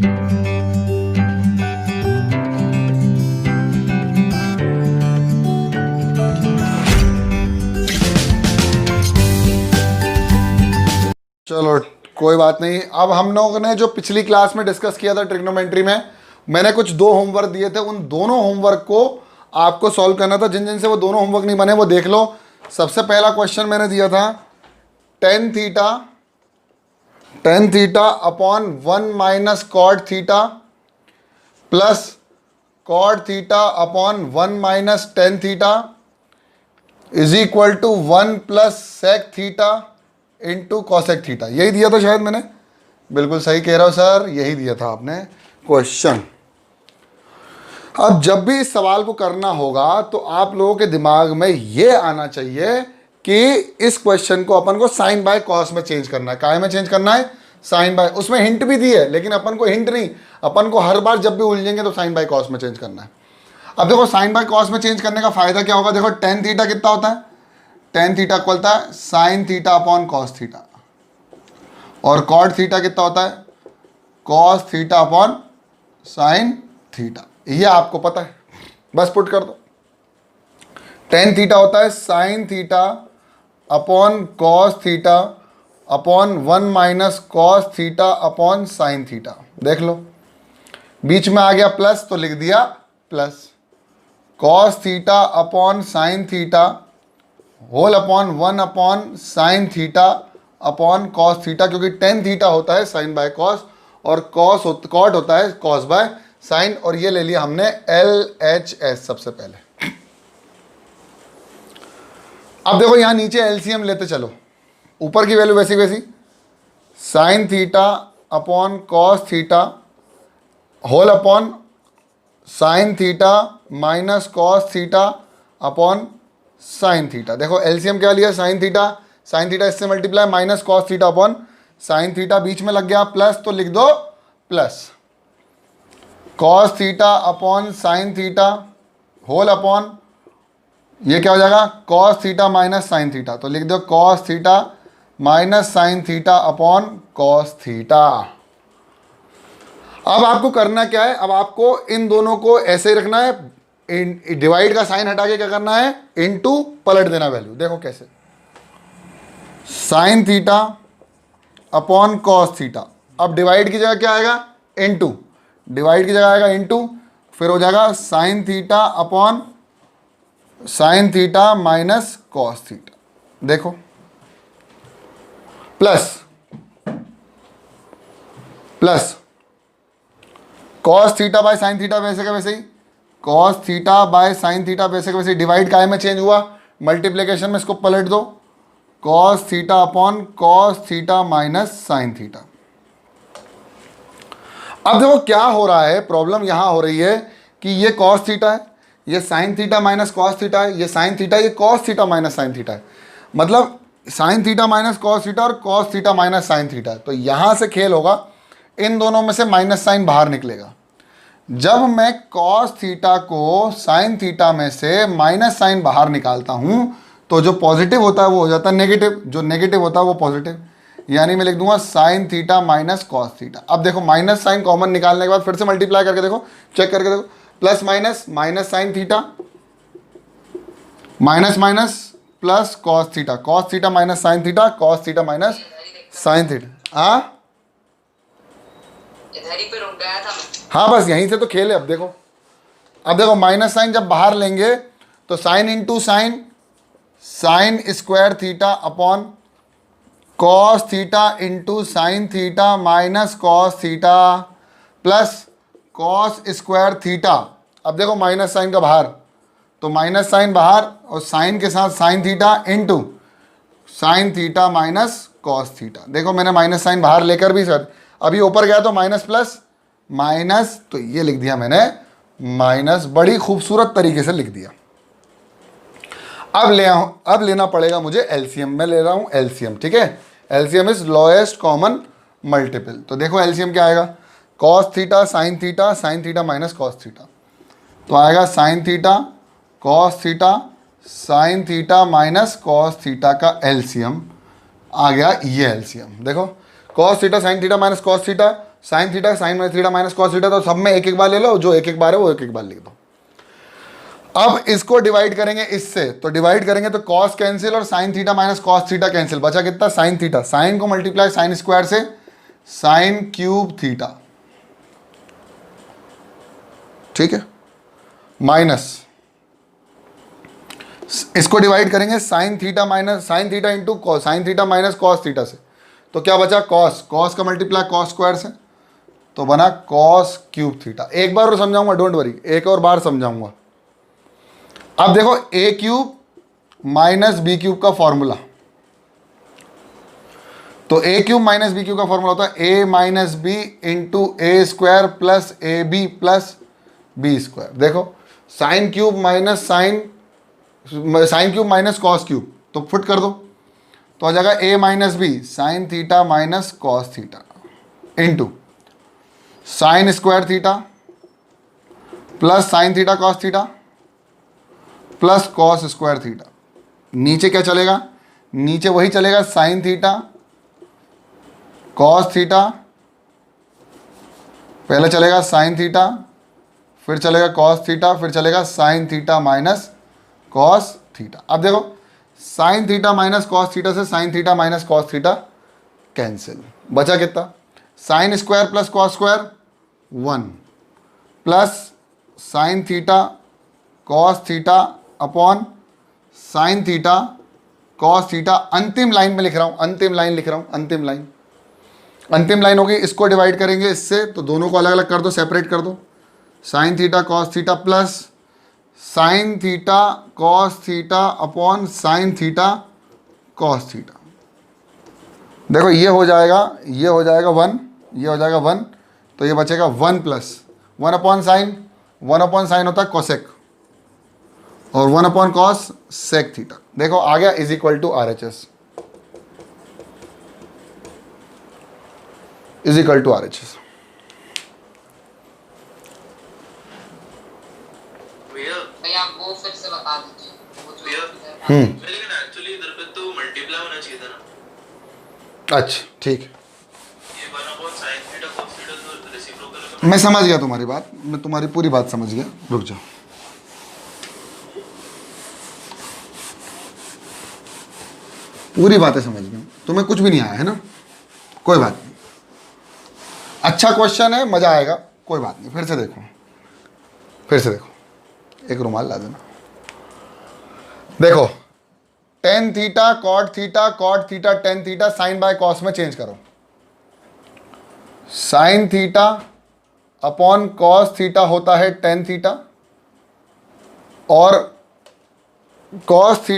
चलो कोई बात नहीं। अब हम लोगों ने जो पिछली क्लास में डिस्कस किया था ट्रिग्नोमेट्री में, मैंने कुछ 2 होमवर्क दिए थे, उन दोनों होमवर्क को आपको सॉल्व करना था। जिन जिन से वो दोनों होमवर्क नहीं बने वो देख लो। सबसे पहला क्वेश्चन मैंने दिया था tan theta upon 1 minus cot theta plus cot theta upon 1 minus tan theta is equal to 1 plus sec theta into cosec theta. यही दिया था शायद मैंने, बिल्कुल सही कह रहा हूँ सर, यही दिया था आपने क्वेश्चन। अब जब भी इस सवाल को करना होगा तो आप लोगों के दिमाग में ये आना चाहिए कि इस क्वेश्चन को अपन को साइन बाय कॉस में चेंज करना है। काय में चेंज करना है? Sine bye. उसमें हिंट भी दी है, लेकिन अपन को हिंट नहीं, अपन को हर बार जब भी उलझेंगे तो साइन बाय कॉस में चेंज करना है। अब देखो साइन बाय कॉस में चेंज करने का फायदा क्या होगा। देखो टेन थीटा कितना होता है? टेन थीटा इक्वल होता है sign theta upon cos theta, और कॉट थीटा कितना होता है? Cos theta upon sine theta. ये आपको पता है, बस पुट कर दो। टेन थीटा होता है sign theta upon cos theta upon 1 minus cos theta upon sine theta. देख लो बीच में आ गया प्लस तो लिख दिया plus cos theta upon sine theta whole upon 1 upon sine theta upon cos theta, क्योंकि टेन थीटा होता है साइन बाय कॉस और कॉट होता है कॉस बाय साइन, और ये ले लिया हमने LHS सबसे पहले। अब देखो यहां नीचे LCM लेते चलो, ऊपर की वैल्यू वैसी वैसी sine theta upon cos theta whole upon sine theta minus cos theta upon sine theta. देखो एलसीएम क्या लिया? साइन थीटा इससे multiply minus cos theta upon sine theta, बीच में लग गया प्लस तो लिख दो plus cos theta upon sine theta whole upon ये क्या हो जाएगा? Cos theta minus sine theta, तो लिख दो cos theta minus sine theta upon cos theta. अब आपको करना क्या है? अब आपको इन दोनों को ऐसे ही रखना है, डिवाइड का साइन हटा के क्या करना है? इनटू पलट देना वैल्यू। देखो कैसे, sign theta upon cos theta. अब डिवाइड की जगह क्या आएगा? इनटू। डिवाइड की जगह आएगा इनटू, फिर हो जाएगा sine theta upon sine theta minus cos theta. देखो plus cos theta by sine theta वैसे का वैसे ही, cos theta by sine theta वैसे का वैसे। डिवाइड काय में चेंज हुआ? मल्टीप्लिकेशन में इसको पलट दो, cos theta upon cos theta minus sine theta. अब देखो क्या हो रहा है, प्रॉब्लम यहां हो रही है कि ये कॉस थीटा है, ये sine theta minus cos theta है, ये साइन थीटा, ये cos theta minus sine theta है, मतलब sine theta minus cos theta और cos theta minus sine theta. तो यहां से खेल होगा, इन दोनों में से माइनस साइन बाहर निकलेगा। जब मैं कॉस थीटा को साइन थीटा में से माइनस साइन बाहर निकालता हूं तो जो पॉजिटिव होता है वो हो जाता है नेगेटिव, जो नेगेटिव होता है वो पॉजिटिव, यानी मैं लिख दूंगा sign theta minus cos theta. अब देखो माइनस साइन कॉमन निकालने के बाद फिर से मल्टीप्लाई करके देखो, चेक करके देखो, plus minus minus sine theta minus minus plus cos theta minus sine theta, cos theta minus sine theta. हाँ इधर ही पे रुक गया था। हाँ बस यहीं से तो खेल है। अब देखो माइनस साइन जब बाहर लेंगे तो sign into sine, sine square theta upon cos theta into sine theta minus cos theta plus cos square theta. अब देखो माइनस साइन का बाहर, तो माइनस साइन बाहर और साइन के साथ sign theta into sine theta minus cos theta. देखो मैंने माइनस साइन बाहर लेकर भी सर अभी ऊपर गया तो माइनस प्लस माइनस, तो ये लिख दिया मैंने माइनस, बड़ी खूबसूरत तरीके से लिख दिया। अब लेना पड़ेगा मुझे एलसीएम। मैं ले रहा हूं एलसीएम, ठीक है। LCM is lowest common multiple. तो देखो एलसीएम क्या आएगा? Cos theta sine theta minus cos theta, तो आएगा sign theta cos theta sine theta minus cos theta का एलसीएम आ गया ये एलसीएम। देखो cos theta sine theta minus cos theta sine theta minus cos theta, तो सब में एक एक बार ले लो, जो एक एक बार है वो एक एक बार लिख दो। अब इसको डिवाइड करेंगे इससे, तो डिवाइड करेंगे तो कॉस कैंसिल और sign theta minus cos theta cancel, बचा कितना साइन थीटा, साइन को मल्टीप्लाई साइन स्क्वायर से साइन क्यूब थीटा, ठीक है, माइनस इसको डिवाइड करेंगे sign theta minus sine theta into cos, sign theta minus cos theta से, तो क्या बचा कॉस, कॉस का मल्टीप्लाई कॉस स्क्वायर से, तो बना कॉस क्यूब थीटा। एक बार और समझाऊंगा, डोंट वरी, एक और बार समझाऊंगा। अब देखो A cube minus B cube का फॉर्मूला, तो A cube minus B cube का फॉर्मूला होता है A minus B into A square plus A B plus B square. देखो sine cube minus sine cube minus cos cube, तो put कर दो, तो आ जाएगा A minus B sine theta minus cos theta into sine square theta plus sine theta cos theta plus cos square theta. नीचे क्या चलेगा, नीचे वही चलेगा साइन थीटा कॉस थीटा, पहले चलेगा साइन थीटा, फिर चलेगा कॉस थीटा, फिर चलेगा sine theta minus cos theta. अब देखो sine theta minus cos theta से sine theta minus cos theta cancel, बचा कितना sine square plus cos square 1 plus sine theta cos theta upon sine theta cos theta. अंतिम line में लिख रहा हूं, अंतिम लाइन लिख रहा हूं, अंतिम लाइन, अंतिम लाइन होगी, इसको डिवाइड करेंगे इससे, तो दोनों को अलग अलग कर दो, सेपरेट कर दो, sign theta cos theta plus sine theta cos theta upon sine theta cos theta. देखो ये हो जाएगा 1, ये हो जाएगा 1, तो ये बचेगा 1 प्लस 1 अपॉन साइन होता है कोसेक और 1 अपॉन कॉस सेक थीटा। देखो आ गया is equal to R H S, is equal to R H S. भैया वो फिर से बता दीजिए वो जो लेकिन एक्चुअली इधर पे तो मल्टीप्लाई होना चाहिए था ना। अच्छा ठीक, ये 1 upon sin theta cos theta तो रेसिप्रोकल है। मैं समझ गया तुम्हारी बात, मैं तुम्हारी पूरी बात समझ गया, रुक जाओ। पूरी बातें समझ गया, तुम्हें कुछ भी नहीं आया है ना, कोई बात नहीं, अच्छा क्वेश्चन है, मजा आएगा, कोई बात नहीं, फिर से देखो, फिर से देखो, एक रुमाल ला देना। देखो tan theta cot theta tan theta sine by cos में चेंज करो, sine theta upon cos theta होता है टेन थीटा और cos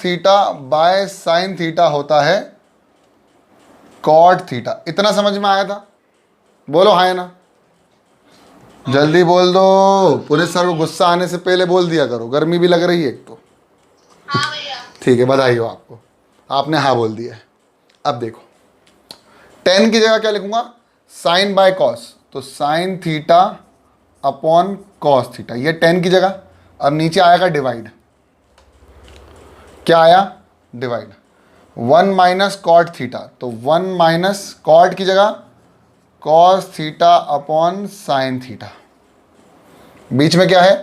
theta by sine theta होता है कॉट थीटा। इतना समझ में आया था? बोलो हाँ या ना, जल्दी बोल दो, पूरे सर को गुस्सा आने से पहले बोल दिया करो, गर्मी भी लग रही है एक तो। हाँ भैया ठीक है, बधाई हो आपको, आपने हाँ बोल दिया है। अब देखो टेन की जगह क्या लिखूंगा, साइन बाय कॉस, तो sign theta upon cos theta, ये टेन की जगह। अब नीचे आएगा डिवाइड, क्या आया डिवाइड, 1 माइनस कॉट थीटा, तो 1 माइनस कॉट की जगह cos theta upon sine theta, बीच में क्या है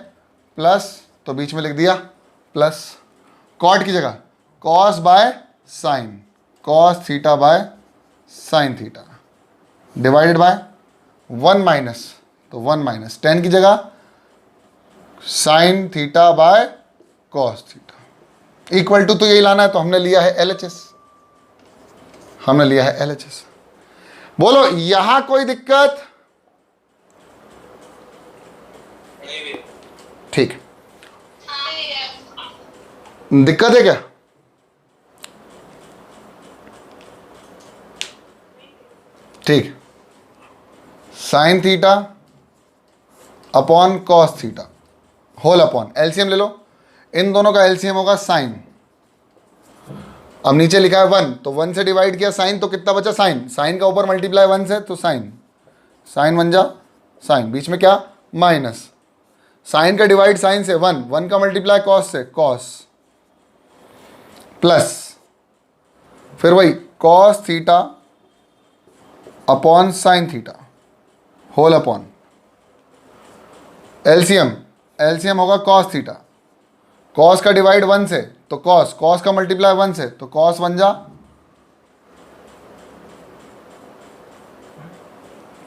प्लस, तो बीच में लिख दिया प्लस, कॉट की जगह cos by sine, cos theta by sine theta, divided by 1 minus, तो 1 माइनस 10 की जगह sine theta by cos theta, equal to, तो यही लाना है, तो हमने लिया है LHS, हमने लिया है LHS। बोलो यहां कोई दिक्कत? ठीक, दिक्कत है क्या? ठीक, sine theta upon cos theta whole upon LCM ले लो, इन दोनों का एलसीएम होगा साइन। अब नीचे लिखा है 1, तो 1 से डिवाइड किया साइन, तो कितना बचा साइन, साइन का ऊपर मल्टीप्लाई 1 से, तो साइन, साइन 1 जा साइन, बीच में क्या माइनस, साइन का डिवाइड साइन से 1, 1 का मल्टीप्लाई कॉस से कॉस, प्लस फिर वही cos theta upon sine theta whole upon LCM होगा कॉस थीटा, कॉस का डिवाइड 1 से तो कॉस का मल्टीप्लाई 1 से तो कॉस 1 जा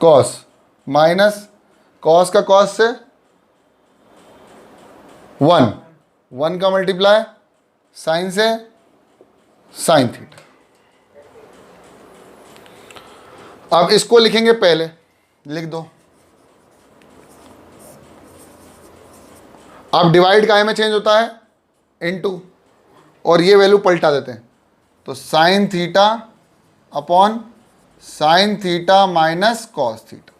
कॉस माइनस कॉस का कॉस से 1 का मल्टीप्लाई साइन से साइन थीटा। अब इसको लिखेंगे, पहले लिख दो। अब डिवाइड काय में चेंज होता है इनटू, और ये वैल्यू पलटा देते हैं तो sign theta upon sine theta minus cos theta,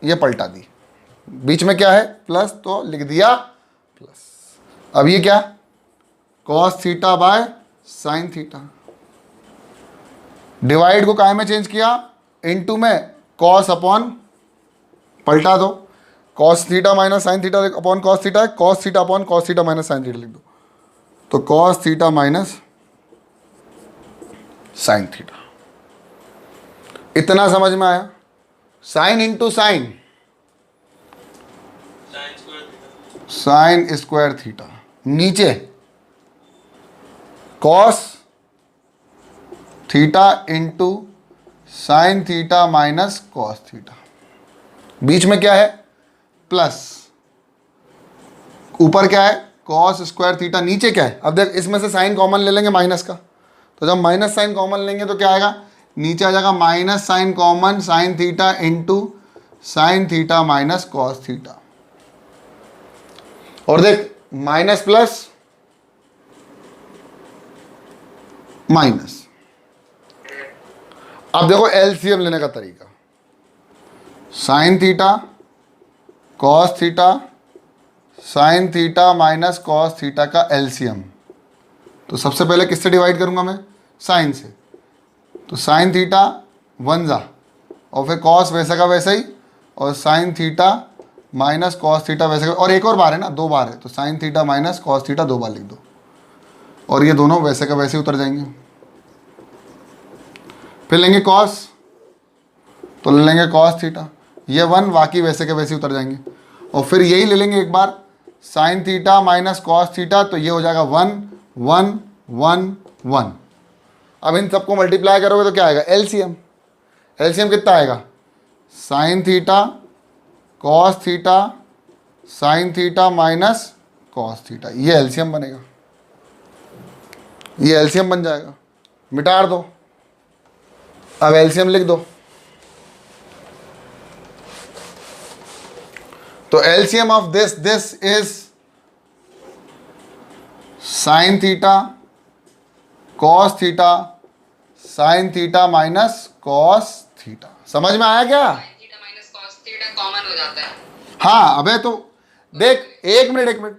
ये पलटा दी। बीच में क्या है प्लस तो लिख दिया प्लस। अब ये क्या cos theta by sine theta, divide को काय में चेंज किया इनटू में, कॉस अपॉन पलटा दो, cos theta minus sine theta upon cos theta है, cos theta upon cos theta minus sine theta लिख दो तो cos theta minus sine theta. इतना समझ में आया? Sine into sine, sine square theta, नीचे cos theta into sine theta minus cos theta, बीच में क्या है प्लस, ऊपर क्या है कॉस स्क्वायर थीटा, नीचे क्या है। अब देख इसमें से साइन कॉमन ले लेंगे माइनस का, तो जब माइनस साइन कॉमन लेंगे तो क्या आएगा, नीचे आ जाएगा minus sine common sine theta into sine theta minus cos theta. और देख माइनस प्लस माइनस। अब देखो एलसीएम लेने का तरीका, sign theta cos theta sine theta minus cos theta का एलसीएम, तो सबसे पहले किससे डिवाइड करूंगा मैं, साइन से, तो साइन थीटा 1 जा और फिर कॉस वैसे का वैसे ही, और sign theta minus cos theta वैसे का, और एक और बार है ना 2 बार है तो sign theta minus cos theta 2 बार लिख दो, और ये दोनों वैसे का वैसे ही उतर जाएंगे। फिर लेंगे कॉस, तो ले लेंगे कॉस थीटा, ये 1 बाकी वैसे के वैसे उतर जाएंगे, और फिर यही ले लेंगे एक बार sine theta minus cos theta, तो ये हो जाएगा 1 1 1 1। अब इन सबको मल्टीप्लाई करोगे तो क्या आएगा एलसीएम, एलसीएम कितना आएगा, sign theta cos theta sine theta minus cos theta, ये एलसीएम बनेगा, ये एलसीएम बन जाएगा। मिटा दो, अब एलसीएम लिख दो, तो LCM of this is sine theta cos theta sine theta minus cos theta. समझ में आया क्या? sin theta minus cos theta common हो जाता है। हाँ, अबे तो देख एक मिनट,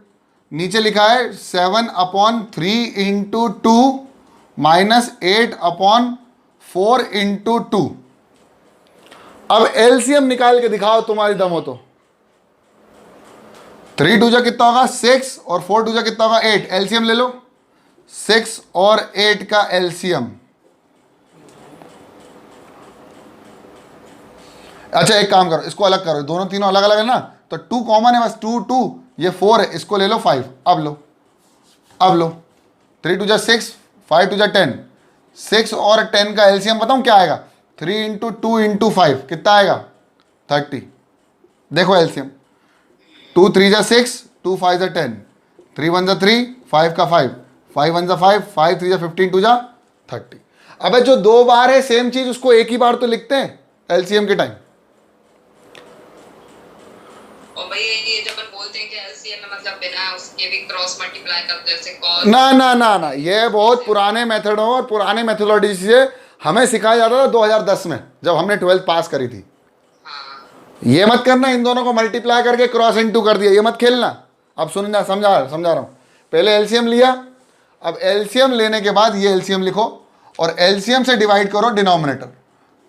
नीचे लिखा है 7/3 इंटू 2 माइनस 8/4 इंटू 2। अब एलसीएम निकाल के दिखाओ तुम्हारी दम हो तो। 3 2 जा कितना होगा 6 और 4 2 जा कितना होगा 8। एलसीएम ले लो, 6 और 8 का एलसीएम। अच्छा एक काम करो, इसको अलग करो, दोनों तीनों अलग अलग है ना, तो 2 कॉमन है बस, 2 2, ये 4 है, इसको ले लो 5। अब लो 3 2 जा 6 5 2 जा 10। 6 और 10 का एलसीएम बताऊं क्या आएगा, 3 इंटू 2 इंटू 5 कितना आएगा 30। देखो एलसीएम, 2 3 जा 6 2 5 जा 10, 3 1 जा 3 5 का 5 5 1 जा 5 5 3 जा 15 2 जा 30। अबे जो 2 बार है सेम चीज उसको एक ही बार तो लिखते हैं एलसीएम के टाइम। और भाई ये जब अपन बोलते हैं कि एलसीएम में मतलब बिना उसके भी क्रॉस मल्टीप्लाई करते हैं, जैसे cos ना, ये बहुत पुराने मेथडों और पुराने मेथोडोलॉजी से हमें सिखाया जाता था 2010 में जब हमने 12th पास करी थी। हाँ ये मत करना इन दोनों को मल्टीप्लाई करके क्रॉस इनटू कर दिया, ये मत खेलना। अब सुनना, समझा रहा हूँ। पहले एलसीएम लिया, अब एलसीएम लेने के बाद ये एलसीएम लिखो और एलसीएम से डिवाइड करो डिनोमिनेटर।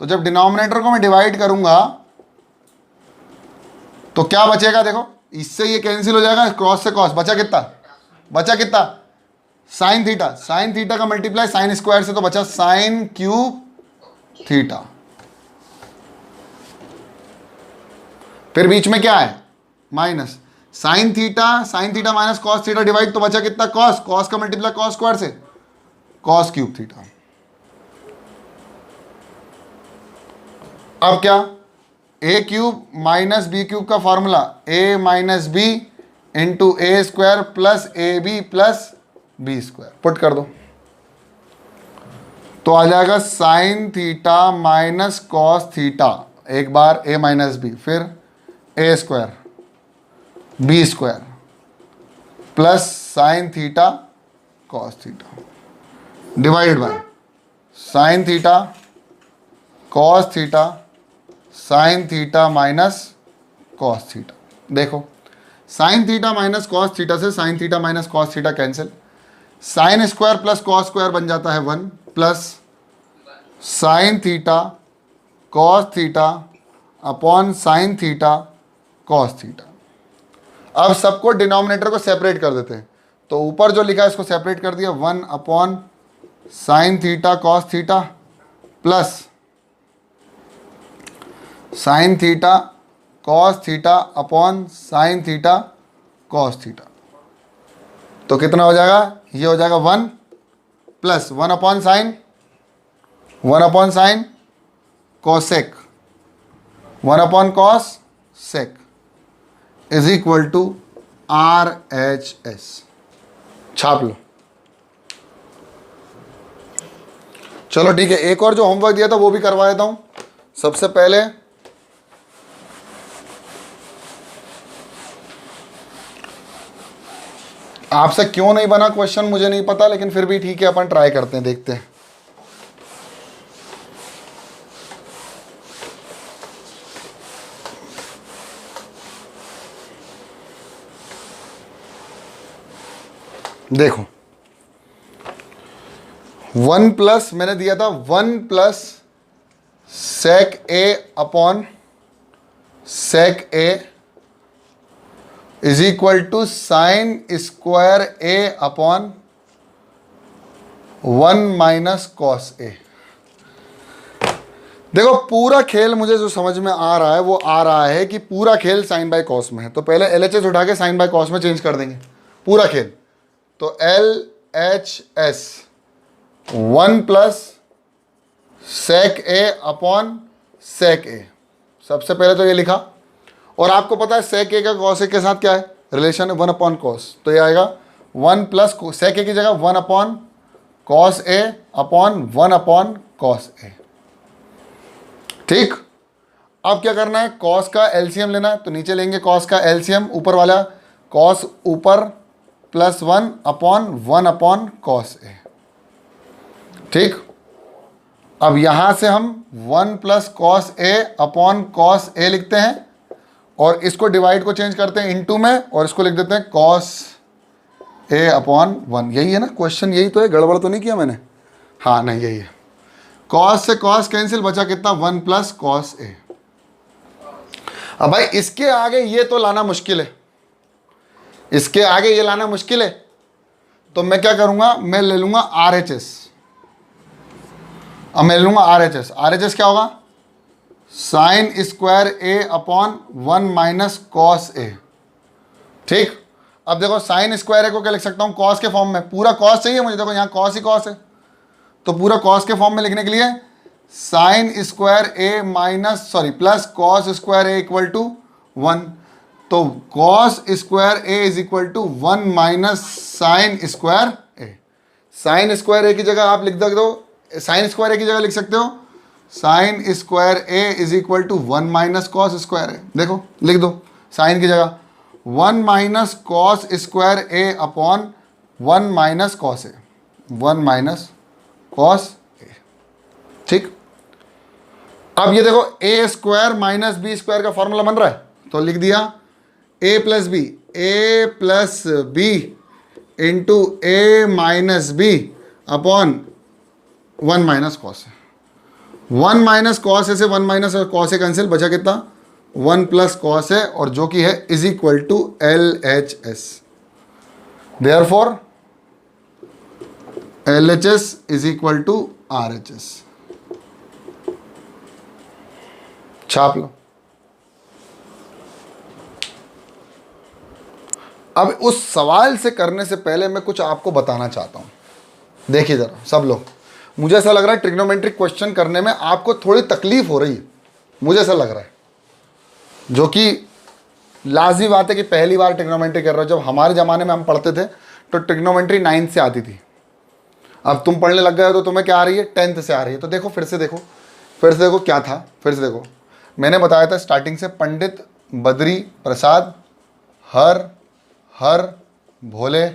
तो जब डिनोमिनेटर को मैं डिवाइड करूंगा तो क्या बचेगा, देखो इससे ये कैंसिल हो जाएगा, क्रॉस से क्रॉस बचा कितना साइन थीटा का मल्टीप्लाई साइन स्क्वायर से, तो बचा साइन क्यूब थीटा। फिर बीच में क्या है, minus sine theta minus cos theta divide, तो बचा कितना, कॉस, कॉस का मल्टीप्लाई कॉस स्क्वायर से, कॉस क्यूब थीटा। अब क्या, A cube minus B cube का formula A minus B into A square plus A B plus B square, put कर दो तो आ जाएगा sine theta minus cos theta, एक बार ए माइनस बी, फिर A square B square plus sine theta cos theta divide by sine theta cos theta sine theta minus cos theta. देखो sine theta minus cos theta से sine theta minus cos theta cancel, sine square plus cos square बन जाता है 1 plus sine theta cos theta upon sine theta cos theta. अब सबको denominator को separate कर देते हैं, तो ऊपर जो लिखा है इसको सेपरेट कर दिया, 1 upon sine theta cos theta plus sine theta cos theta upon sine theta cos theta. तो कितना हो जाएगा, ये हो जाएगा 1 plus 1 upon sine cosec 1 upon cos sec is equal to RHS। छाप लो। चलो ठीक है, एक और जो होमवर्क दिया था वो भी करवा देता हूं। सबसे पहले आपसे क्यों नहीं बना क्वेश्चन मुझे नहीं पता, लेकिन फिर भी ठीक है, अपन ट्राई करते हैं, देखते हैं। देखो 1 प्लस मैंने दिया था 1 plus sec A upon sec A is equal to sine square A upon 1 minus cos A. देखो पूरा खेल मुझे जो समझ में आ रहा है वो आ रहा है कि पूरा खेल साइन बाय कॉस में है, तो पहले LHS उठा के साइन बाय कॉस में चेंज कर देंगे पूरा खेल। तो LHS 1 plus sec A upon sec ए, सबसे पहले तो ये लिखा, और आपको पता है सेक ए का कॉस ए के साथ क्या है रिलेशन है, 1 अपॉन कॉस, तो ये आएगा 1 प्लस सेक ए की जगह 1 upon cos A upon 1 upon cos A. ठीक, अब क्या करना है, कॉस का एलसीएम लेना है, तो नीचे लेंगे कॉस का एलसीएम, ऊपर वाला कॉस ऊपर प्लस 1 अपॉन कॉस ए। ठीक, अब यहां से हम 1 plus cos A upon cos A लिखते हैं, और इसको डिवाइड को चेंज करते हैं इनटू में, और इसको लिख देते हैं कॉस ए अपॉन 1। यही है ना क्वेश्चन, यही तो है, गड़बड़ तो नहीं किया मैंने? हाँ नहीं, यही है। कॉस से कॉस कैंसिल, बचा कितना, 1 प्लस कॉस ए। अब भाई इसके आगे ये तो लाना मुश्किल है, इसके आगे ये लाना मुश्किल है, तो मैं क्या करूंगा, मैं ले लूंगा RHS। अब मैं ले लूंगा RHS। RHS क्या होगा, sine square A upon 1 minus cos A. ठीक, अब देखो साइन स्क्वायर ए को क्या लिख सकता हूं, कॉस के फॉर्म में, पूरा कॉस चाहिए मुझे, देखो यहाँ कॉस ही कॉस है, तो पूरा कॉस के फॉर्म में लिखने के लिए sine square A minus plus cos square A equal to 1, तो cos square A is equal to 1 minus sine square A. Sine square A की जगह आप लिख दो, साइन स्क्वायर ए की जगह लिख सकते हो sine square A is equal to 1 minus cos square A. देखो लिख दो साइन की जगह 1 minus cos square A upon 1 minus cos A, 1 minus cos A. ठीक, अब ये देखो A square minus B square का फॉर्मूला बन रहा है, तो लिख दिया A plus B into A minus B upon 1 minus cos A. 1 minus cos A से 1 माइनस कॉस ए कैंसिल, बचा कितना, 1 प्लस कॉस ए, और जो कि है is equal to LHS। Therefore LHS इज इक्वल टू RHS। छाप लो। अब उस सवाल से करने से पहले मैं कुछ आपको बताना चाहता हूं। देखिए जरा सब लोग, मुझे ऐसा लग रहा है ट्रिग्नोमेट्रिक क्वेश्चन करने में आपको थोड़ी तकलीफ हो रही है, मुझे ऐसा लग रहा है, जो कि लाजमी बात है कि पहली बार ट्रिग्नोमेट्री कर रहे हो। जब हमारे ज़माने में हम पढ़ते थे तो ट्रिग्नोमेट्री 9th से आती थी, अब तुम पढ़ने लग गए हो तो तुम्हें क्या आ रही है, 10th से आ रही है। तो देखो फिर से देखो क्या था, फिर से देखो। मैंने बताया था स्टार्टिंग से, पंडित बद्री प्रसाद हर भोले।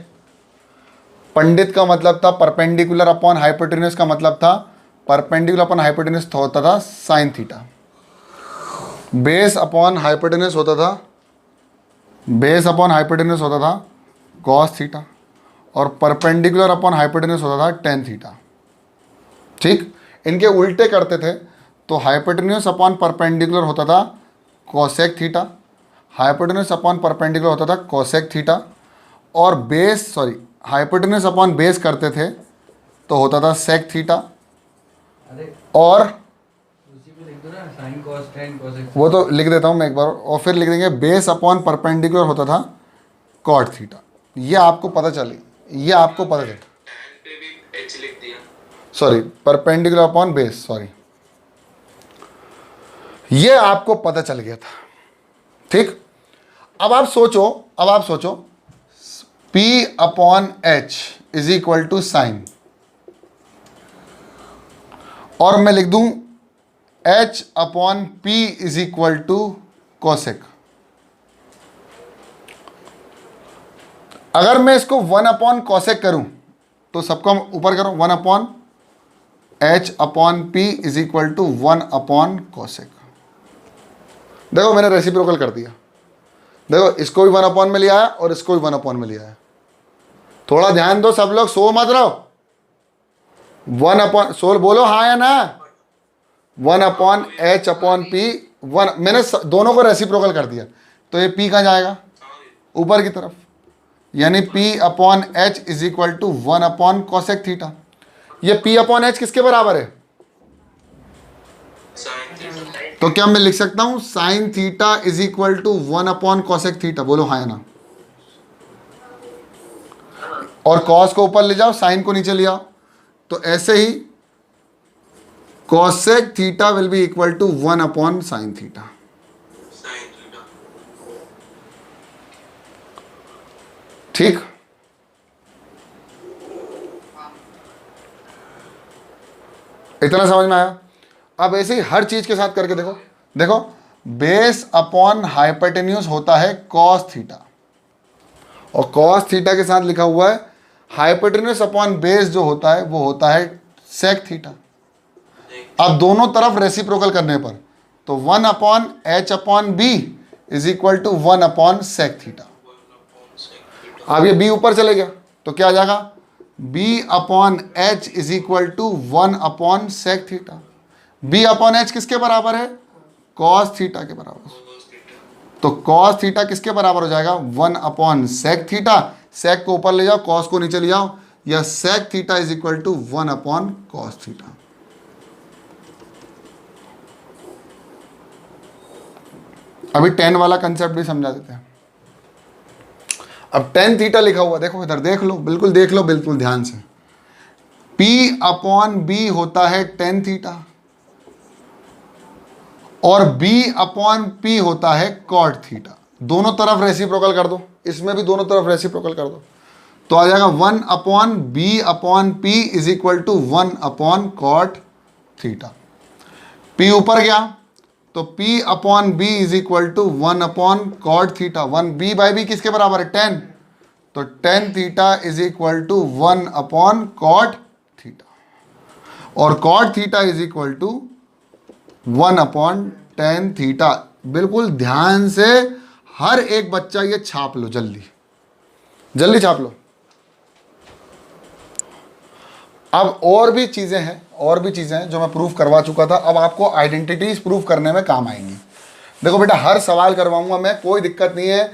पंडित का मतलब था परपेंडिकुलर अपॉन हाइपोटेन्यूज, का मतलब था परपेंडिकुलर अपॉन हाइपोटेन्यूज होता था sine theta. Base upon hypotenuse होता था, बेस अपॉन हाइपोटेन्यूज होता था कॉस थीटा, और परपेंडिकुलर अपॉन हाइपोटेन्यूज होता था टेन थीटा। ठीक, इनके उल्टे करते थे तो हाइपोटेन्यूज अपॉन परपेंडिकुलर होता था cosec theta, hypotenuse upon perpendicular होता था कोसेक थीटा, और बेस हाइपोटेन्यूज अपॉन बेस करते थे तो होता था सेक थीटा। और उसी पे लिख दो ना, sin cos tan cosec। वो तो लिख देता हूँ मैं एक बार, और फिर लिख देंगे बेस अपॉन परपेंडिकुलर होता था कॉट थीटा। ये आपको पता चले, ये आपको पता चले, tan पे भी h लिख दिया। Sorry perpendicular upon base, sorry, ये आपको पता चल गया था। ठीक, अब आप सोचो P upon H is equal to sine, और मैं लिख दूं H upon P is equal to cosec. अगर मैं इसको 1 अपॉन कोसेक करूं तो सबको ऊपर करो, 1 upon H upon P is equal to 1 upon cosec. देखो मैंने रेसिप्रोकल कर दिया, देखो इसको भी 1 अपॉन में लिया है और इसको भी 1 अपॉन में लिया है। थोड़ा ध्यान दो सब लोग, सो मत रहो। 1 अपॉन, सोल बोलो हाँ या ना, 1 अपॉन H अपॉन P 1, मैंने दोनों को रेसिप्रोकल कर दिया तो ये P कहाँ जाएगा, ऊपर की तरफ, यानी P upon H is equal to 1 upon cosec theta. ये P अपॉन H किसके बराबर है, sin थीटा। तो क्या मैं लिख सकता हूं sine theta is equal to 1 upon cosec theta, बोलो हाँ या ना। और कॉस को ऊपर ले जाओ, साइन को नीचे ले आओ, तो ऐसे ही cosec theta will be equal to 1 upon sine theta. sin theta. ठीक, इतना समझ में आया। अब ऐसे ही हर चीज के साथ करके देखो बेस अपॉन हाइपोटेन्यूज होता है कॉस थीटा, और कॉस थीटा के साथ लिखा हुआ है हाइपोटेन्यूज अपॉन बेस जो होता है वो होता है सेक थीटा। अब दोनों तरफ रेसिप्रोकल करने पर तो 1 upon H upon B is equal to 1 upon sec theta. अब ये B ऊपर चले गया तो क्या आ जाएगा, B upon H is equal to 1 upon sec theta. B upon H किसके बराबर है, कॉस थीटा के बराबर। तो कॉस थीटा किसके बराबर हो जाएगा, 1 अपॉन सेक थीटा। सेक को ऊपर ले जाओ, कॉस को नीचे ले जाओ, या sec theta is equal to 1 upon cos theta. अभी tan वाला कंसेप्ट भी समझा देते हैं। अब tan थीटा लिखा हुआ, देखो इधर देख लो, बिल्कुल ध्यान से। P अपॉन B होता है tan थीटा, और B अपॉन P होता है कॉट थीटा। दोनों तरफ रेसिप्रोकल कर दो, इसमें भी दोनों तरफ रेसिप्रोकल कर दो, तो आ जाएगा 1 upon B upon P is equal to 1 upon cot theta. P ऊपर गया तो P upon B is equal to 1 upon cot theta. 1 B by B किसके बराबर है, 10, तो tan theta is equal to 1 upon cot theta, और cot theta is equal to 1 upon tan theta. बिल्कुल ध्यान से हर एक बच्चा ये छाप लो, जल्दी छाप लो। अब और भी चीजें हैं जो मैं प्रूफ करवा चुका था, अब आपको आइडेंटिटीज प्रूफ करने में काम आएंगी। देखो बेटा हर सवाल करवाऊंगा मैं, कोई दिक्कत नहीं है,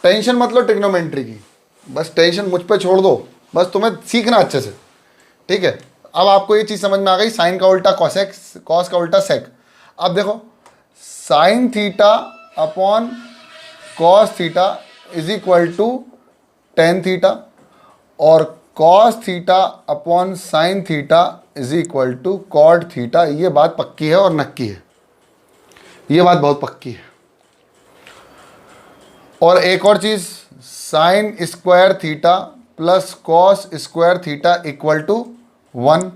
टेंशन मत लो ट्रिग्नोमेट्री की, बस टेंशन मुझ पे छोड़ दो, बस तुम्हें सीखना अच्छे से। ठीक है, अब आपको ये चीज़ समझ में आ गई, साइन का उल्टा कॉसेक, कॉस का उल्टा सेक। अब देखो sine theta upon cos theta is equal to tan theta और cos theta upon sine theta is equal to cot theta. ये बात पक्की है और नक्की है, ये बात बहुत पक्की है। और एक और चीज, sine square theta plus cos square theta equal to 1,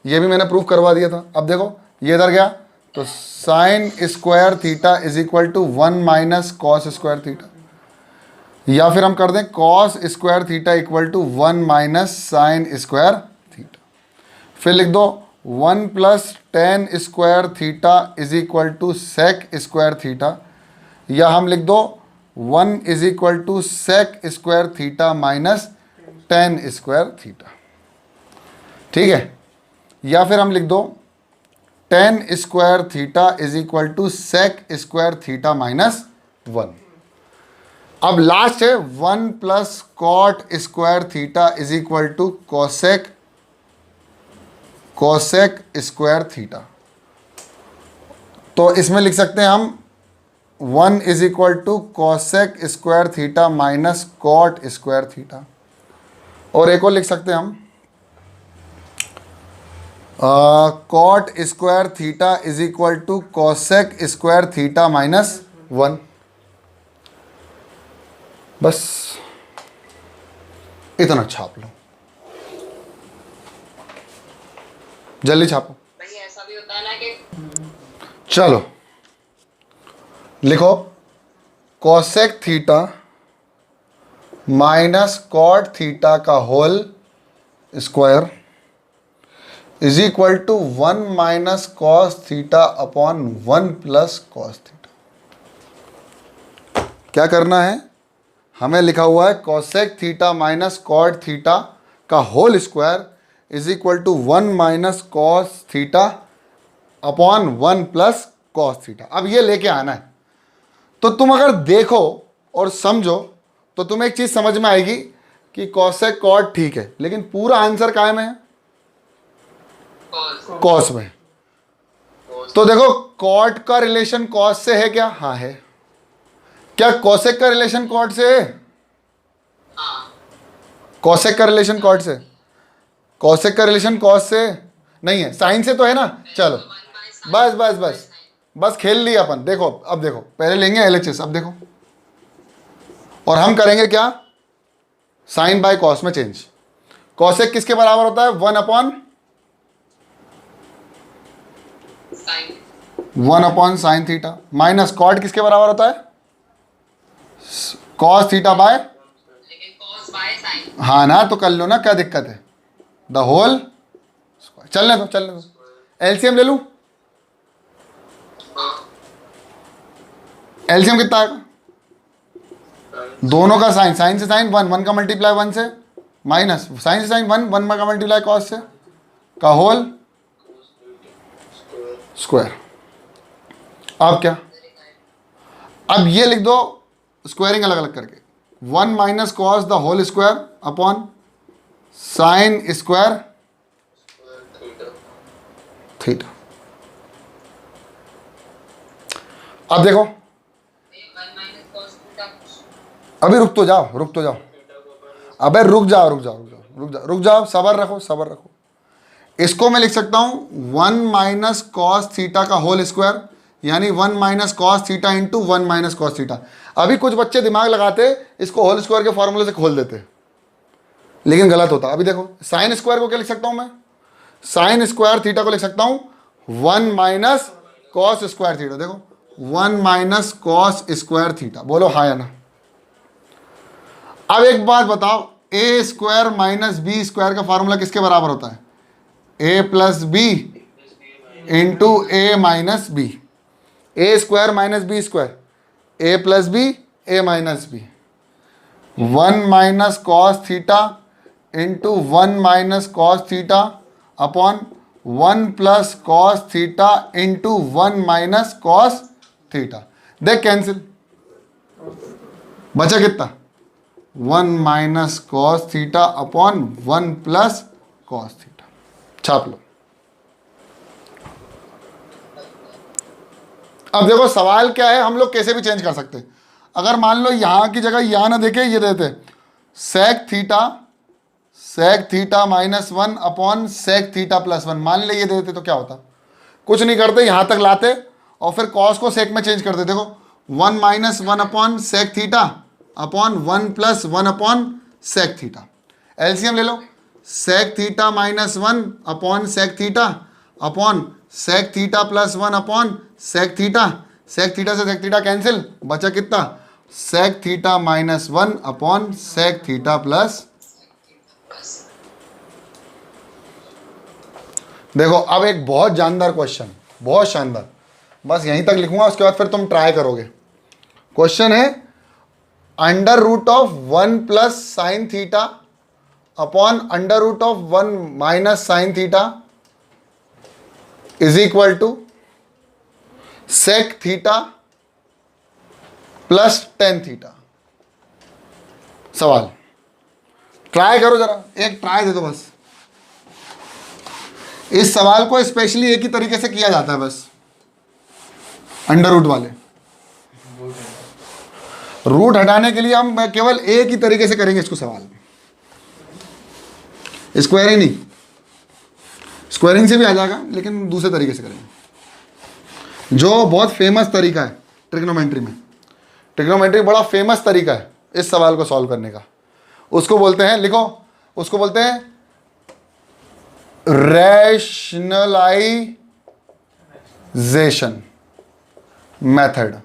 ये भी मैंने प्रूव करवा दिया था। अब देखो ये इधर गया तो sine square theta is equal to 1 minus cos square theta, या फिर हम कर दें cos square theta equal to 1 minus sine square theta. फिर लिख दो 1 plus tan square theta is equal to sec square theta, या हम लिख दो 1 is equal to sec square theta minus tan square theta. ठीक है, या फिर हम लिख दो tan square theta is equal to sec square theta minus 1। अब लास्ट है 1 plus cot square theta is equal to cosec square theta. तो इसमें लिख सकते हैं हम 1 is equal to cosec square theta minus cot square theta. और एक और लिख सकते हैं हम cot square theta is equal to cosec square theta minus 1। बस इतना छाप लो, जल्दी छापो। भाई ऐसा भी होता है ना कि चलो लिखो cosec theta minus cot theta का whole square is equal to 1 minus cos theta upon 1 plus cos theta. क्या करना है, हमें लिखा हुआ है cosec theta minus cot theta का whole square is equal to 1 minus cos theta upon 1 plus cos theta. अब ये लेके आना है, तो तुम अगर देखो और समझो तो तुम्हें एक चीज समझ में आएगी कि कोसेक कॉट ठीक है, लेकिन पूरा आंसर काय में है, कॉस में। तो देखो कॉट का रिलेशन कॉस से है क्या, हाँ है। क्या कोसेक का रिलेशन कॉट से है, कोसेक का रिलेशन कॉट से, कोसेक का रिलेशन कॉस से नहीं है, साइन से तो है ना। चलो बस बस बस बस खेल लिया अपन। देखो अब देखो, पहले लेंगे एलएचएस। अब देखो, और हम करेंगे क्या, साइन बाय कॉस में चेंज। कोसेक किसके बराबर होता है, 1 upon sine theta, minus cot किसके बराबर होता है, कॉस थीटा बाय, लेकिन cos by sin हाँ ना, तो कर लो ना, क्या दिक्कत है, द होल। चलने दो एलसीएम ले लूं। एलसीएम कितना आएगा, दोनों का साइन, साइन से साइन 1, 1 का मल्टीप्लाई 1 से, माइनस साइन से साइन 1, 1 का मल्टीप्लाई कॉस से का होल स्क्वायर। अब क्या, अब ये लिख दो स्क्वायरिंग अलग अलग करके, 1 minus cos the whole square upon sine square theta. अब देखो, 1 minus cos theta अभी रुक तो जाओ, अबे रुक जाओ, सबर रखो। इसको मैं लिख सकता हूं 1 माइनस कॉस थीटा का होल स्क्वायर, यानी 1 minus cos theta into 1 minus cos theta. अभी कुछ बच्चे दिमाग लगाते इसको होल स्क्वायर के फॉर्मूले से खोल देते, लेकिन गलत होता। अभी देखो साइन स्क्वायर को क्या लिख सकता हूं मैं, साइन स्क्वायर थीटा को लिख सकता हूं 1 माइनस कॉस स्क्वायर थीटा। देखो 1 माइनस कॉस स्क्वायर थीटा, बोलो हाँ या ना। अब एक बात बताओ, A square minus B square का फॉर्मूला किसके बराबर होता है, A plus B into A minus B. A square minus B square, A plus B, A minus B. 1 minus cos theta into 1 minus cos theta upon 1 plus cos theta into 1 minus cos theta. देख cancel, बचा कितना, 1 minus cos theta upon 1 plus cos theta. छाप लो। अब देखो सवाल क्या है, हम लोग कैसे भी चेंज कर सकते हैं। अगर मान लो यहाँ की जगह यहाँ ना देखे, ये देते sec theta -1 upon sec theta +1, मान ले ये देते तो क्या होता? कुछ नहीं करते, यहाँ तक लाते और फिर कॉस को सेक में चेंज करते। देखो 1 - 1 upon sec theta upon 1 + 1 upon sec theta. LCM ले लो, sec theta -1 upon sec theta upon sec theta +1 upon sec theta. Sec theta से सेक थीटा कैंसिल, बचा कितना? Sec theta -1 upon sec theta plus. देखो अब एक बहुत जानदार क्वेश्चन, बहुत शानदार, बस यहीं तक लिखूंगा, उसके बाद फिर तुम ट्राई करोगे। क्वेश्चन है √1 + sin theta upon √1 - sin theta is equal to sec theta plus tan theta. सवाल ट्राई करो जरा, एक ट्राई दे दो बस। इस सवाल को स्पेशली एक ही तरीके से किया जाता है, बस √ वाले रूट हटाने के लिए हम केवल एक ही तरीके से करेंगे इसको सवाल। स्क्वायरिंग नहीं, स्क्वायरिंग से भी आ जाएगा लेकिन दूसरे तरीके से करेंगे, जो बहुत फेमस तरीका है ट्रिग्नोमेट्री में। ट्रिग्नोमेट्री बड़ा फेमस तरीका है इस सवाल को सॉल्व करने का। उसको बोलते हैं, लिखो, उसको बोलते हैं रैशनलाइजेशन मेथड।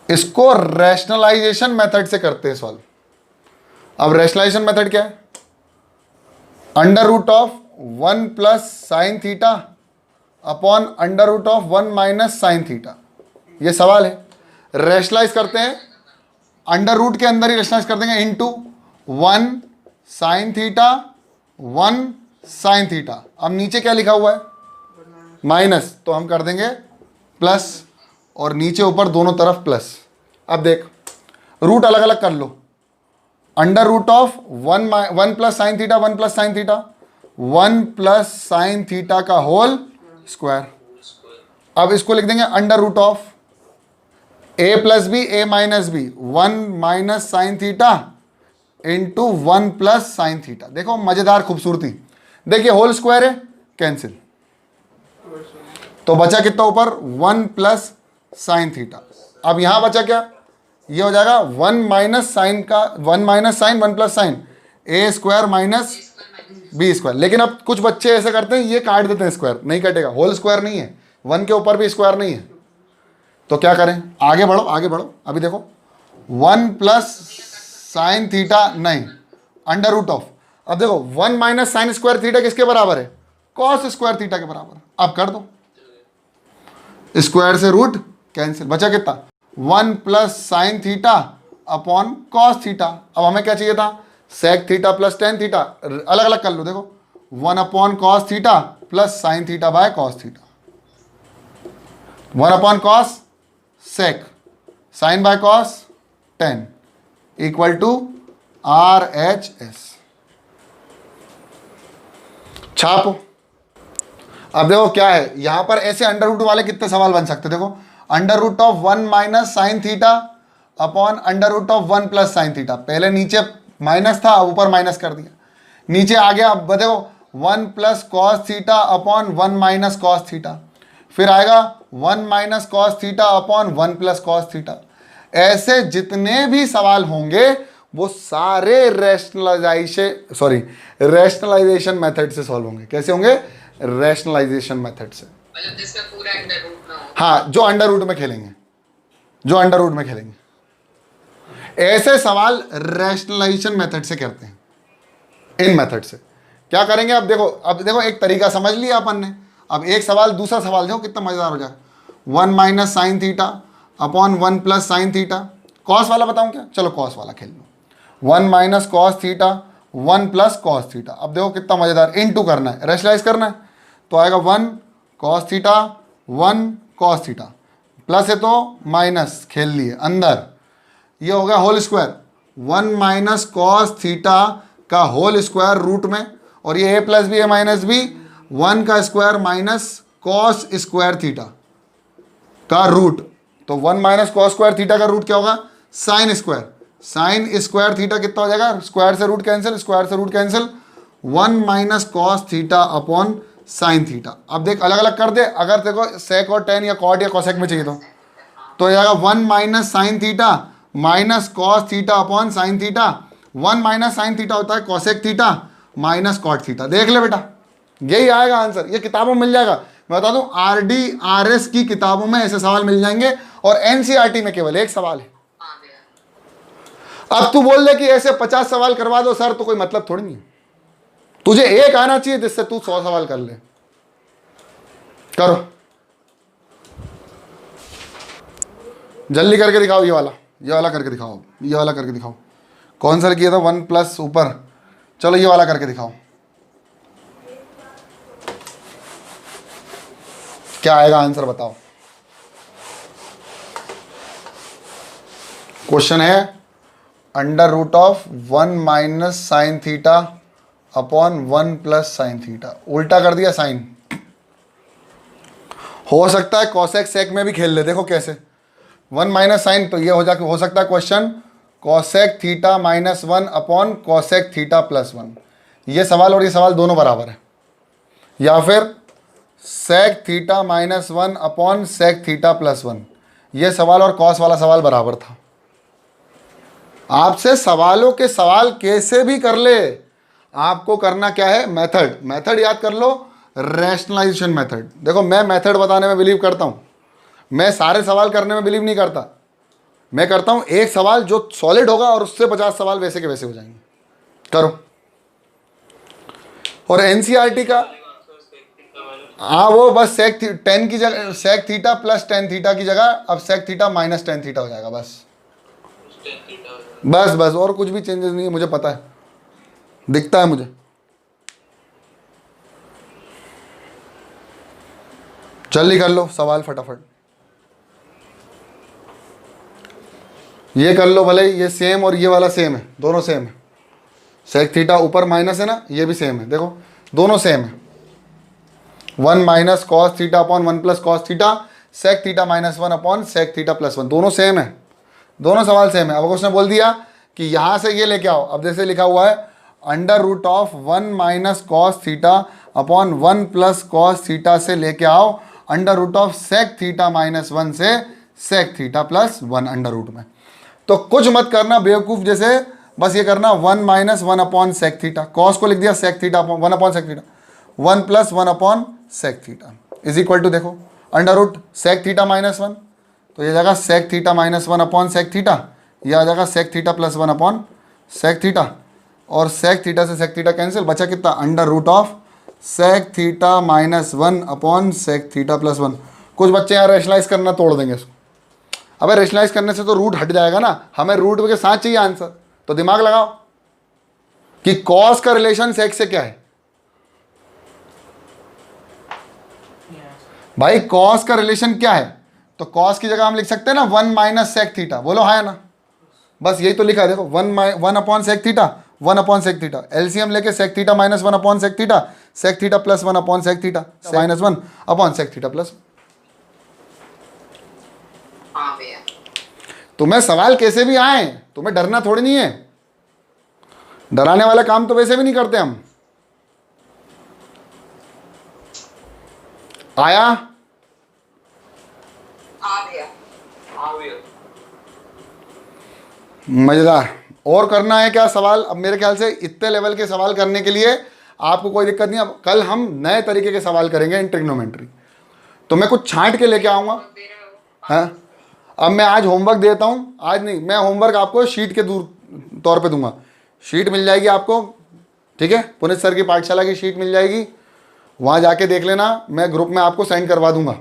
इसको रैशनलाइजेशन मेथड से करते हैं सॉल्व। अब रैशनलाइजेशन मेथड क्या है? √1 + sin theta upon √1 - sin theta. ये सवाल है, रैशनलाइज करते हैं, √ के अंदर ही रैशनलाइज कर देंगे into 1 sin theta 1 sin theta. अब नीचे क्या लिखा हुआ है? माइनस, तो हम कर देंगे प्लस, और नीचे ऊपर दोनों तरफ प्लस। अब देख, रूट अलग अलग कर लो। √1 + sin theta 1 + sin theta 1 + sin theta का होल स्क्वायर। अब इसको लिख देंगे √A + B A - B 1 - sin theta into 1 + sin theta. देखो मजेदार खूबसूरती, देखिए होल स्क्वायर है, कैंसिल, तो बचा कितना ऊपर? 1 + sin थीटा। अब यहां बचा क्या? ये हो जाएगा 1 - sin का 1 - sin 1 + sin A² - B square. लेकिन अब कुछ बच्चे ऐसे करते हैं, ये काट देते हैं, स्क्वायर नहीं कटेगा, होल स्क्वायर नहीं है, 1 के ऊपर भी स्क्वायर नहीं है, तो क्या करें? आगे बढ़ो, आगे बढ़ो। अभी देखो 1 + sin थीटा नहीं, √। अब देखो 1 - sin स्क्वायर थीटा किसके बराबर है? cos स्क्वायर थीटा के बराबर। अब कर दो, स्क्वायर से रूट कैंसिल, बचा कितना? 1 + sin theta upon cos theta. अब हमें क्या चाहिए था? Sec theta plus tan theta. अलग अलग कर लो, देखो 1 upon cos theta plus sin theta by cos theta. 1 upon cos sec, sin by cos tan equal to RHS। छापो। अब देखो क्या है, यहां पर ऐसे √ वाले कितने सवाल बन सकते? देखो √1 - sin theta upon √1 + sin theta. पहले नीचे माइनस था, ऊपर माइनस कर दिया, नीचे आ गया। अब देखो 1 + cos theta upon 1 - cos theta, फिर आएगा 1 - cos theta upon 1 + cos theta. ऐसे जितने भी सवाल होंगे वो सारे रैशनलाइजेशन मेथड से सॉल्व होंगे। कैसे होंगे? रैशनलाइजेशन मेथड से। मतलब जिसमें पूरा √ ना हो। हाँ, जो √ में खेलेंगे, जो √ में खेलेंगे, ऐसे सवाल रैशनलाइजेशन मेथड से करते हैं। इन मेथड से क्या करेंगे? अब देखो एक तरीका समझ लिया अपन ने। अब एक सवाल, दूसरा सवाल देखो कितना मजेदार हो जाएगा। 1 - sin theta upon 1 + sin theta. Cos वाला बताऊं क्या? चलो कॉस वाला खेल लो। 1 - cos थीटा 1 + cos थीटा। अब देखो कितना मजेदार, इनटू करना है, रैशनलाइज करना है, तो आएगा 1 cos theta 1 cos theta, plus है तो माइनस, खेल लिए अंदर, ये हो गया होल स्क्वायर। 1 - cos थीटा का होल स्क्वायर रूट में, और ये A + B A - B 1 का square minus cos square theta. का रूट। तो 1 माइनस कॉस स्क्वायर थीटा का रूट क्या होगा? Sine square. Sine square theta कितना हो जाएगा? स्क्वायर से रूट कैंसिल, स्क्वायर से root cancel, 1 minus cos theta upon sine theta. अब देख अलग अलग कर दे, अगर देखो सेक और टेन या कॉट या कोसेक में चाहिए तो ये आएगा 1 minus sine theta minus cos theta upon sine theta. 1 minus sine theta होता है cosec theta minus cot theta. देख ले बेटा, यही आएगा आंसर। ये किताबों में मिल जाएगा। मैं बता दूं आरडी आरएस की किताबों में ऐसे सवाल मिल जाएंगे और एनसीईआरटी में केवल एक सवाल है। हाँ भैया। अब तू बोल दे कि ऐसे 50 सवाल करवा दो सर, तो कोई मतलब थोड़ी नहीं है। तुझे एक आना चाहिए जिससे तू 100 सवाल कर ले। करो जल्दी करके दिखाओ। ये वाला करके दिखाओ, ये वाला करके दिखाओ। कौन सा किया था? 1 प्लस ऊपर। चलो ये वाला करके दिखाओ, क्या आएगा आंसर बताओ। क्वेश्चन है under root of 1 minus sine theta upon 1 plus sine theta. उल्टा कर दिया साइन। हो सकता है कॉसेक सेक में भी खेल ले। देखो कैसे 1 माइनस साइन, तो ये हो सकता है question cosec theta minus 1 upon cosec theta plus 1। ये सवाल और ये सवाल दोनों बराबर है। या फिर sec theta minus 1 upon sec theta plus 1। ये सवाल और कॉस वाला सवाल बराबर था। आपसे सवालों के सवाल कैसे भी कर ले, आपको करना क्या है? मेथड। मेथड याद कर लो, रैशनलाइजेशन मेथड। देखो मैं मेथड बताने में बिलीव करता हूँ, मैं सारे सवाल करने में बिलीव नहीं करता। मैं करता हूँ एक सवाल जो सॉलिड होगा और उससे 50 सवाल वैसे के वैसे हो जाएंगे। करो। और एनसीईआरटी का हाँ वो बस सेक 10 की जगह sec theta plus tan theta की जगह अब sec theta minus tan theta हो जाएगा। बस और कुछ भी चेंजेस नहीं है, मुझे पता है, दिखता है मुझे। जल्दी कर लो सवाल फटाफट। ये कर लो भले, ये सेम और ये वाला सेम है, दोनों सेम है। सेक थीटा ऊपर माइनस है ना, ये भी सेम है। देखो दोनों सेम है। 1 minus cos theta upon 1 plus cos theta, sec theta minus 1 upon sec theta plus 1, दोनों सेम है। दोनों सवाल सेम है। अब उसने बोल दिया कि यहाँ से ये लेके आओ। अब जैसे लिखा हुआ है under root of 1 minus cos theta upon 1 plus cos theta से लेके आओ under root of sec theta minus 1 से sec theta plus 1 under root में। तो कुछ मत करना बेवकूफ़ जैसे, बस ये करना 1 minus 1 upon sec theta, cos को लिख दिया sec theta upon 1 upon sec theta, 1 plus 1 upon sec theta is equal to, देखो under root sec theta minus 1, तो ये जाएगा sec theta minus 1 upon sec theta, यह आ जाएगा sec theta plus 1 upon sec theta, और सेक थीटा से sec theta cancel, बचा कितना? Under root of sec theta minus 1 upon sec theta plus 1। कुछ बच्चे यहाँ रेशनलाइज करना तोड़ देंगे इसको। अबे रेशनलाइज करने से तो रूट हट जाएगा ना, हमें रूट के साथ चाहिए आंसर। तो दिमाग लगाओ कि कॉस का रिलेशन सेक से क्या है। भाई कॉस का रिलेशन क्या है? तो कॉस की जगह हम लिख सकते हैं ना 1 माइनस सेक थीटा, बोलो हाँ ना। बस यही तो लिखा है, देखो 1 upon sec theta, 1 upon sec theta, LCM लेके sec theta minus 1 upon sec theta, sec theta plus 1 upon sec theta minus 1 upon sec theta plus. हाँ भैया। तुम्हें सवाल कैसे भी आए, तुम्हें डरना थोड़ी नहीं है। डराने वाला काम तो वैसे भी नहीं करते हम। आया? हाँ भैया। मजेदार। और करना है क्या सवाल? अब मेरे ख्याल से इतने लेवल के सवाल करने के लिए आपको कोई दिक्कत नहीं। अब कल हम नए तरीके के सवाल करेंगे इन ट्रिग्नोमेट्री, तो मैं कुछ छांट के लेके आऊँगा। हाँ, अब मैं आज होमवर्क देता हूँ। आज नहीं, मैं होमवर्क आपको शीट के तौर पे दूंगा। शीट मिल जाएगी आपको, ठीक है? पुनीत सर की पाठशाला की शीट मिल जाएगी, वहाँ जाके देख लेना। मैं ग्रुप में आपको सेंड करवा दूंगा,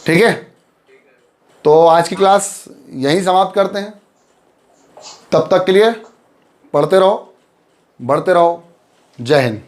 ठीक है? तो आज की क्लास यहीं समाप्त करते हैं। तब तक के लिए पढ़ते रहो, बढ़ते रहो। जय हिंद।